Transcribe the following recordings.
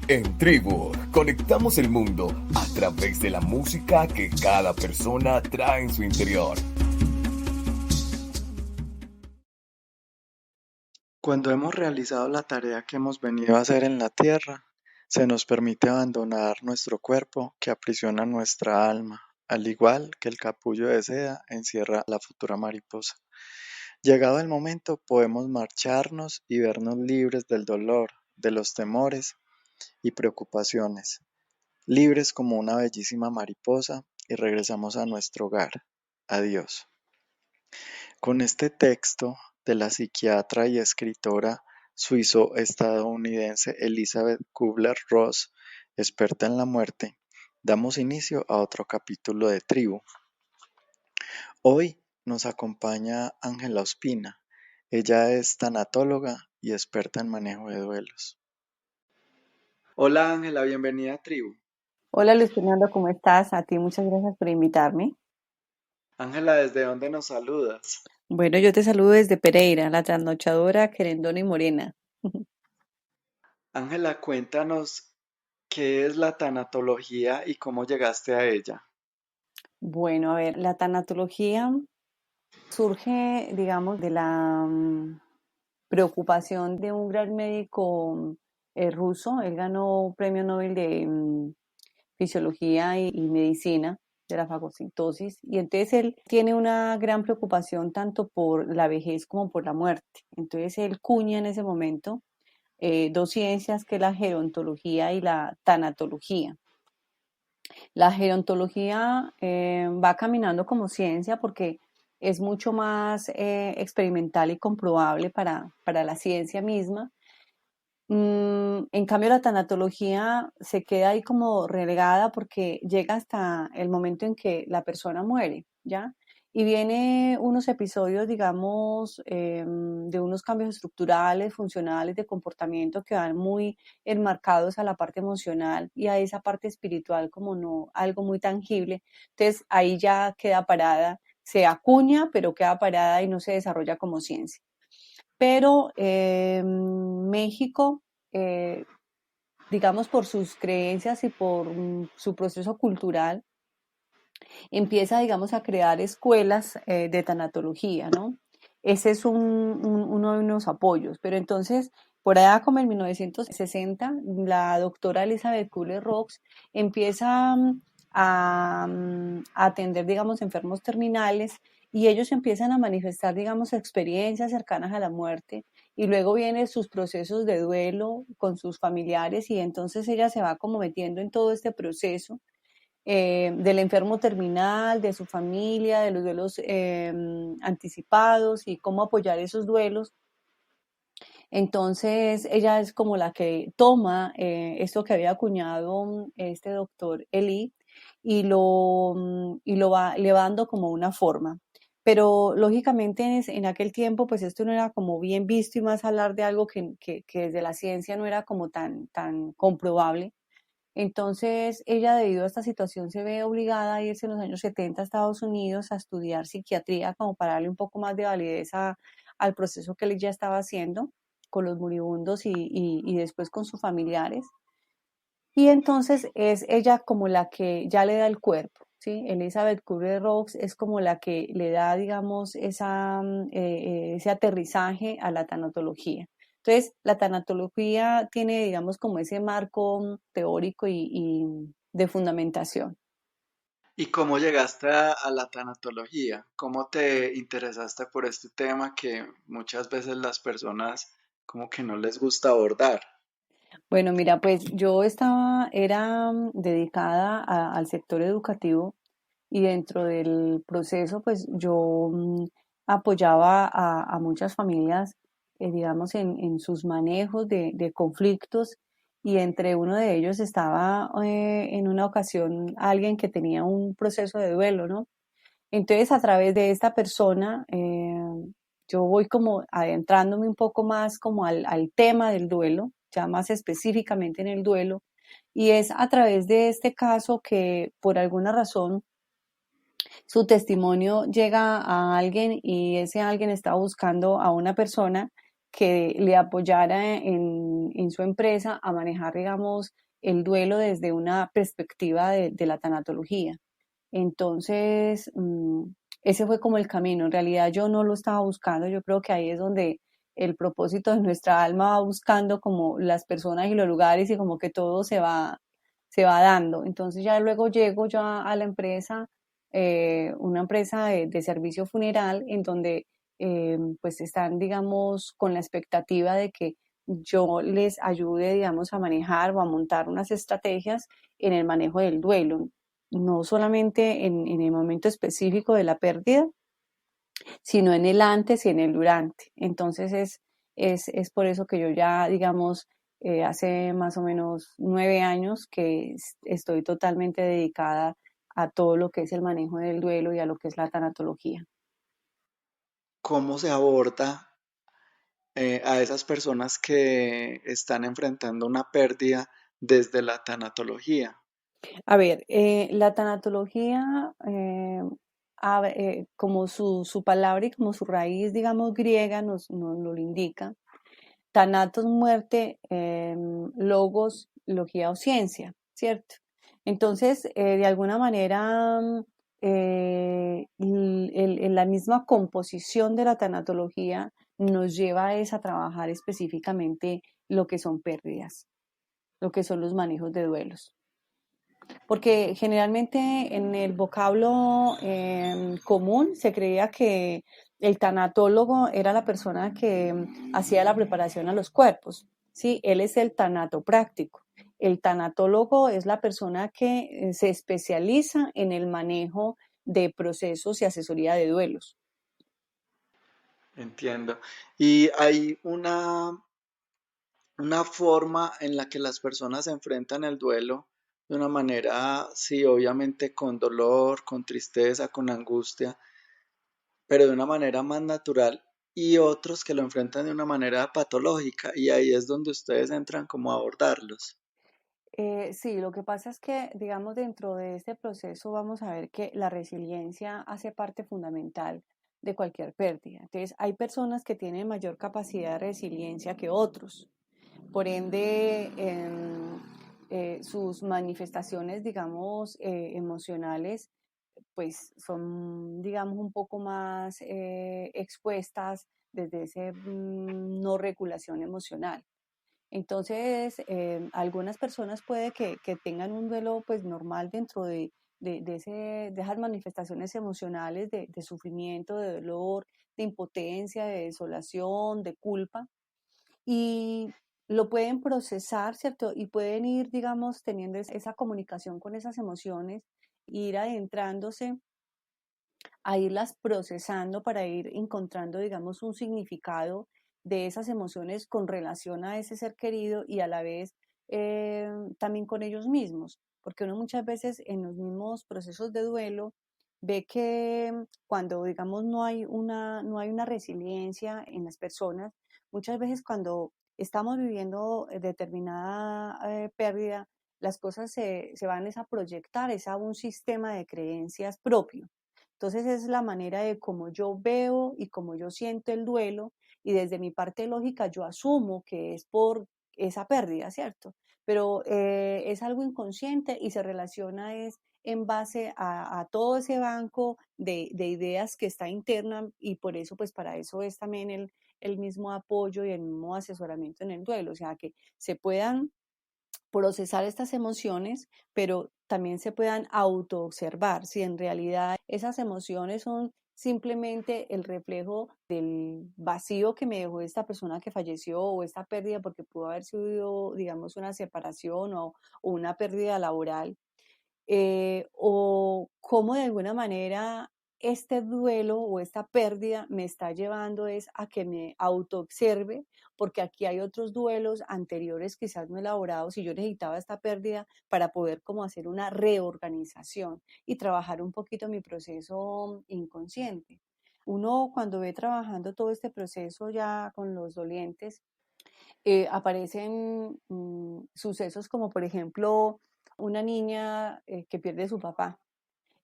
En Tribu, conectamos el mundo a través de la música que cada persona trae en su interior. Cuando hemos realizado la tarea que hemos venido a hacer en la tierra, se nos permite abandonar nuestro cuerpo que aprisiona nuestra alma, al igual que el capullo de seda encierra la futura mariposa. Llegado el momento, podemos marcharnos y vernos libres del dolor, de los temores y preocupaciones, libres como una bellísima mariposa y regresamos a nuestro hogar. Adiós. Con este texto de la psiquiatra y escritora suizo-estadounidense Elizabeth Kubler-Ross, experta en la muerte, damos inicio a otro capítulo de Tribu. Hoy nos acompaña Ángela Ospina. Ella es tanatóloga y experta en manejo de duelos. Hola Ángela, bienvenida a Tribu. Hola Luis Fernando, ¿cómo estás? A ti muchas gracias por invitarme. Ángela, ¿desde dónde nos saludas? Bueno, yo te saludo desde Pereira, la trasnochadora querendona y morena. Ángela, cuéntanos qué es la tanatología y cómo llegaste a ella. Bueno, a ver, la tanatología surge, digamos, de la preocupación de un gran médico ruso. Él ganó premio Nobel de fisiología y medicina de la fagocitosis, y entonces él tiene una gran preocupación tanto por la vejez como por la muerte. Entonces él cuña en ese momento dos ciencias, que es la gerontología y la tanatología. La gerontología va caminando como ciencia porque es mucho más experimental y comprobable para la ciencia misma. En cambio, la tanatología se queda ahí como relegada porque llega hasta el momento en que la persona muere, ¿ya? Y viene unos episodios, digamos, de unos cambios estructurales, funcionales, de comportamiento que van muy enmarcados a la parte emocional y a esa parte espiritual como no algo muy tangible. Entonces ahí ya queda parada, se acuña, pero queda parada y no se desarrolla como ciencia. Pero México, eh, digamos, por sus creencias y por su proceso cultural, empieza, digamos, a crear escuelas de tanatología, ¿no? Ese es uno de unos apoyos. Pero entonces, por allá como en 1960, la doctora Elizabeth Kubler-Ross empieza a atender, digamos, enfermos terminales, y ellos empiezan a manifestar, digamos, experiencias cercanas a la muerte, y luego vienen sus procesos de duelo con sus familiares, y entonces ella se va como metiendo en todo este proceso del enfermo terminal, de su familia, de los duelos anticipados y cómo apoyar esos duelos. Entonces ella es como la que toma esto que había acuñado este doctor Eli, le va dando como una forma. Pero lógicamente en aquel tiempo pues esto no era como bien visto, y más hablar de algo que desde la ciencia no era como tan comprobable. Entonces, ella, debido a esta situación, se ve obligada a irse en los años 70 a Estados Unidos a estudiar psiquiatría, como para darle un poco más de validez al proceso que él ya estaba haciendo con los moribundos y después con sus familiares. Y entonces es ella como la que ya le da el cuerpo, ¿sí? Elizabeth Kubler-Ross es como la que le da, digamos, ese aterrizaje a la tanatología. Entonces, la tanatología tiene, digamos, como ese marco teórico y de fundamentación. ¿Y cómo llegaste a la tanatología? ¿Cómo te interesaste por este tema que muchas veces las personas como que no les gusta abordar? Bueno, mira, pues yo era dedicada al sector educativo, y dentro del proceso, pues yo apoyaba a muchas familias, digamos, en sus manejos de conflictos, y entre uno de ellos estaba en una ocasión alguien que tenía un proceso de duelo, ¿no? Entonces, a través de esta persona, yo voy como adentrándome un poco más como al tema del duelo, ya más específicamente en el duelo, y es a través de este caso que por alguna razón su testimonio llega a alguien, y ese alguien está buscando a una persona que le apoyara en su empresa a manejar, digamos, el duelo desde una perspectiva de la tanatología. Entonces, ese fue como el camino. En realidad yo no lo estaba buscando, yo creo que ahí es donde el propósito de nuestra alma va buscando como las personas y los lugares y como que todo se va dando. Entonces ya luego llego yo a la empresa, una empresa de servicio funeral en donde pues están, digamos, con la expectativa de que yo les ayude, digamos, a manejar o a montar unas estrategias en el manejo del duelo, no solamente en el momento específico de la pérdida, sino en el antes y en el durante. Entonces es por eso que yo ya, digamos, hace más o menos 9 años que estoy totalmente dedicada a todo lo que es el manejo del duelo y a lo que es la tanatología. ¿Cómo se aborda a esas personas que están enfrentando una pérdida desde la tanatología? A ver, la tanatología, como su palabra y como su raíz, digamos, griega nos lo indica, Thanatos, muerte, logos, logía o ciencia, ¿cierto? Entonces, de alguna manera, la misma composición de la tanatología nos lleva a trabajar específicamente lo que son pérdidas, lo que son los manejos de duelos. Porque generalmente en el vocablo común se creía que el tanatólogo era la persona que hacía la preparación a los cuerpos, ¿sí? Él es el tanatopráctico. El tanatólogo es la persona que se especializa en el manejo de procesos y asesoría de duelos. Entiendo. Y hay una forma en la que las personas enfrentan el duelo de una manera, sí, obviamente con dolor, con tristeza, con angustia, pero de una manera más natural, y otros que lo enfrentan de una manera patológica, y ahí es donde ustedes entran como a abordarlos. Sí, lo que pasa es que, digamos, dentro de este proceso vamos a ver que la resiliencia hace parte fundamental de cualquier pérdida. Entonces, hay personas que tienen mayor capacidad de resiliencia que otros. Por ende, sus manifestaciones, digamos, emocionales, pues son, digamos, un poco más expuestas desde ese no regulación emocional. Entonces, algunas personas puede que tengan un duelo pues normal dentro de esas manifestaciones emocionales de sufrimiento, de dolor, de impotencia, de desolación, de culpa, y lo pueden procesar, ¿cierto? Y pueden ir, digamos, teniendo esa comunicación con esas emociones, ir adentrándose a irlas procesando para ir encontrando, digamos, un significado de esas emociones con relación a ese ser querido y a la vez también con ellos mismos, porque uno muchas veces en los mismos procesos de duelo ve que cuando, digamos, no hay una resiliencia en las personas, muchas veces cuando estamos viviendo determinada pérdida, las cosas se van a proyectar, es a un sistema de creencias propio. Entonces es la manera de cómo yo veo y cómo yo siento el duelo y desde mi parte lógica yo asumo que es por esa pérdida, ¿cierto? Pero es algo inconsciente y se relaciona es en base a todo ese banco de ideas que está interna y por eso, pues para eso es también el mismo apoyo y el mismo asesoramiento en el duelo, o sea, que se puedan procesar estas emociones, pero también se puedan autoobservar si en realidad esas emociones son simplemente el reflejo del vacío que me dejó esta persona que falleció o esta pérdida porque pudo haber sido, digamos, una separación o una pérdida laboral, o cómo de alguna manera este duelo o esta pérdida me está llevando es a que me autoobserve, porque aquí hay otros duelos anteriores quizás no elaborados y yo necesitaba esta pérdida para poder como hacer una reorganización y trabajar un poquito mi proceso inconsciente. Uno cuando ve trabajando todo este proceso ya con los dolientes, aparecen sucesos como por ejemplo una niña que pierde a su papá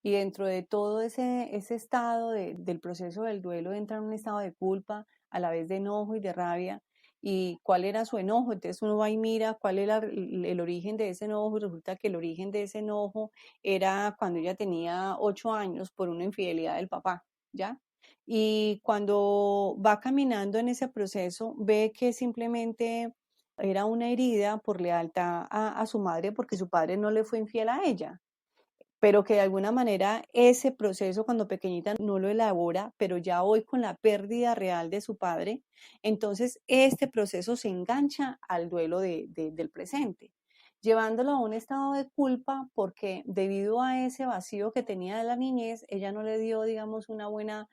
y dentro de todo ese estado del proceso del duelo entra en un estado de culpa, a la vez de enojo y de rabia, y cuál era su enojo. Entonces uno va y mira cuál era el origen de ese enojo, y resulta que el origen de ese enojo era cuando ella tenía 8 años por una infidelidad del papá, ¿ya? Y cuando va caminando en ese proceso, ve que simplemente era una herida por lealtad a su madre porque su padre no le fue infiel a ella, pero que de alguna manera ese proceso cuando pequeñita no lo elabora, pero ya hoy con la pérdida real de su padre, entonces este proceso se engancha al duelo del presente, llevándolo a un estado de culpa porque debido a ese vacío que tenía de la niñez, ella no le dio, digamos, una buena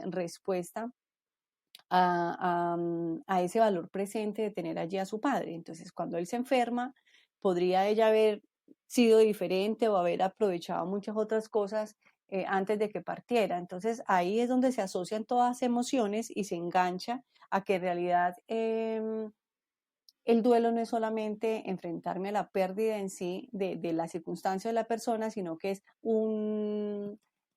respuesta a ese valor presente de tener allí a su padre. Entonces, cuando él se enferma, podría ella haber sido diferente o haber aprovechado muchas otras cosas antes de que partiera. Entonces, ahí es donde se asocian todas las emociones y se engancha a que en realidad el duelo no es solamente enfrentarme a la pérdida en sí de la circunstancia de la persona, sino que es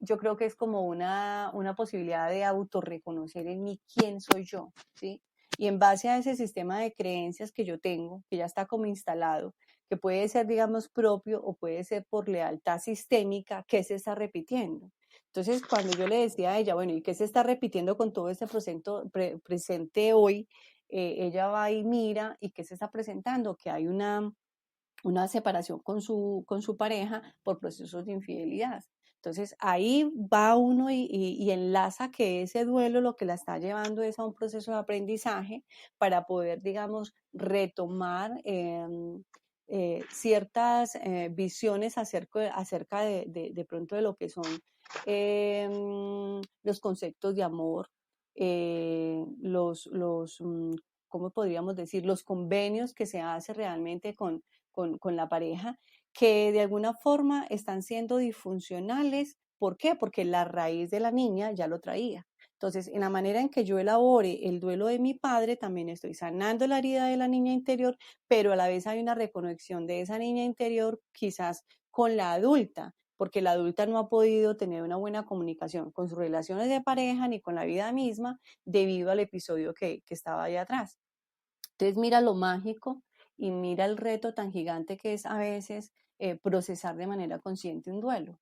yo creo que es como una posibilidad de autorreconocer en mí quién soy yo, ¿sí? Y en base a ese sistema de creencias que yo tengo, que ya está como instalado, que puede ser, digamos, propio o puede ser por lealtad sistémica, ¿qué se está repitiendo? Entonces, cuando yo le decía a ella, bueno, ¿y qué se está repitiendo con todo este presente hoy? Ella va y mira y qué se está presentando, que hay una separación con su pareja por procesos de infidelidad. Entonces ahí va uno y enlaza que ese duelo lo que la está llevando es a un proceso de aprendizaje para poder, digamos, retomar ciertas visiones acerca de pronto de lo que son los conceptos de amor, ¿cómo podríamos decir? Los convenios que se hace realmente con la pareja, que de alguna forma están siendo disfuncionales. ¿Por qué? Porque la raíz de la niña ya lo traía. Entonces, en la manera en que yo elabore el duelo de mi padre, también estoy sanando la herida de la niña interior, pero a la vez hay una reconexión de esa niña interior quizás con la adulta, porque la adulta no ha podido tener una buena comunicación con sus relaciones de pareja ni con la vida misma debido al episodio que estaba ahí atrás. Entonces mira lo mágico y mira el reto tan gigante que es a veces procesar de manera consciente un duelo.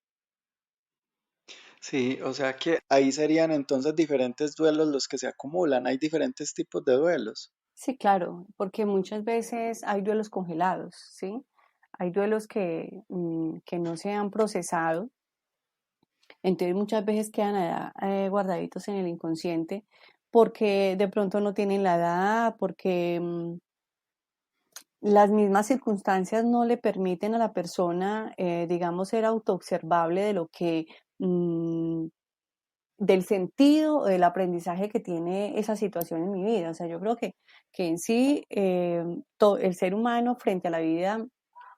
Sí, o sea que ahí serían entonces diferentes duelos los que se acumulan. Hay diferentes tipos de duelos. Sí, claro, porque muchas veces hay duelos congelados, ¿sí? Hay duelos que no se han procesado, entonces muchas veces quedan allá, guardaditos en el inconsciente porque de pronto no tienen la edad, porque las mismas circunstancias no le permiten a la persona, digamos, ser autoobservable de lo que, del sentido o del aprendizaje que tiene esa situación en mi vida. O sea, yo creo que en sí el ser humano frente a la vida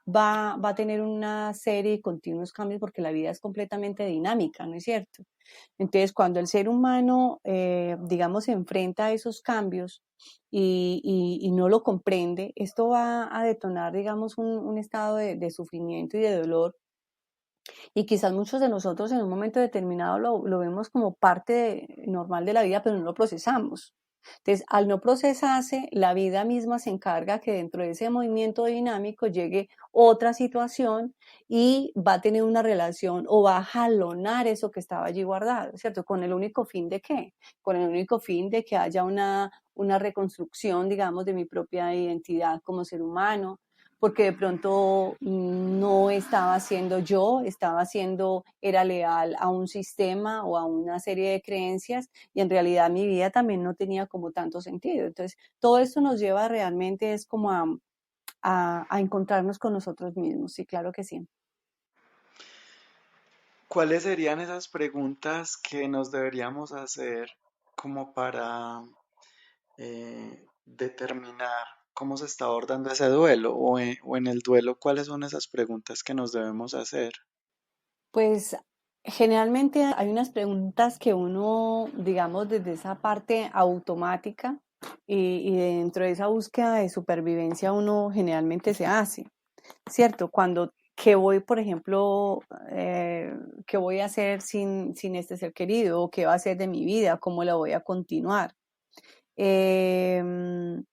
va a tener una serie de continuos cambios porque la vida es completamente dinámica, ¿no es cierto? Entonces, cuando el ser humano, digamos, se enfrenta a esos cambios y no lo comprende, esto va a detonar, digamos, un estado de sufrimiento y de dolor. Y quizás muchos de nosotros en un momento determinado lo vemos como normal de la vida, pero no lo procesamos. Entonces, al no procesarse, la vida misma se encarga que dentro de ese movimiento dinámico llegue otra situación y va a tener una relación o va a jalonar eso que estaba allí guardado, ¿cierto? ¿Con el único fin de qué? Con el único fin de que haya una reconstrucción, digamos, de mi propia identidad como ser humano, porque de pronto no estaba siendo yo, era leal a un sistema o a una serie de creencias y en realidad mi vida también no tenía como tanto sentido. Entonces, todo esto nos lleva realmente es como a encontrarnos con nosotros mismos, sí, claro que sí. ¿Cuáles serían esas preguntas que nos deberíamos hacer como para determinar cómo se está abordando ese duelo o en el duelo, cuáles son esas preguntas que nos debemos hacer? Pues generalmente hay unas preguntas que uno, digamos, desde esa parte automática y dentro de esa búsqueda de supervivencia uno generalmente se hace, ¿cierto? ¿Qué voy, por ejemplo, qué voy a hacer sin este ser querido? ¿O qué va a hacer de mi vida? ¿Cómo la voy a continuar? Em,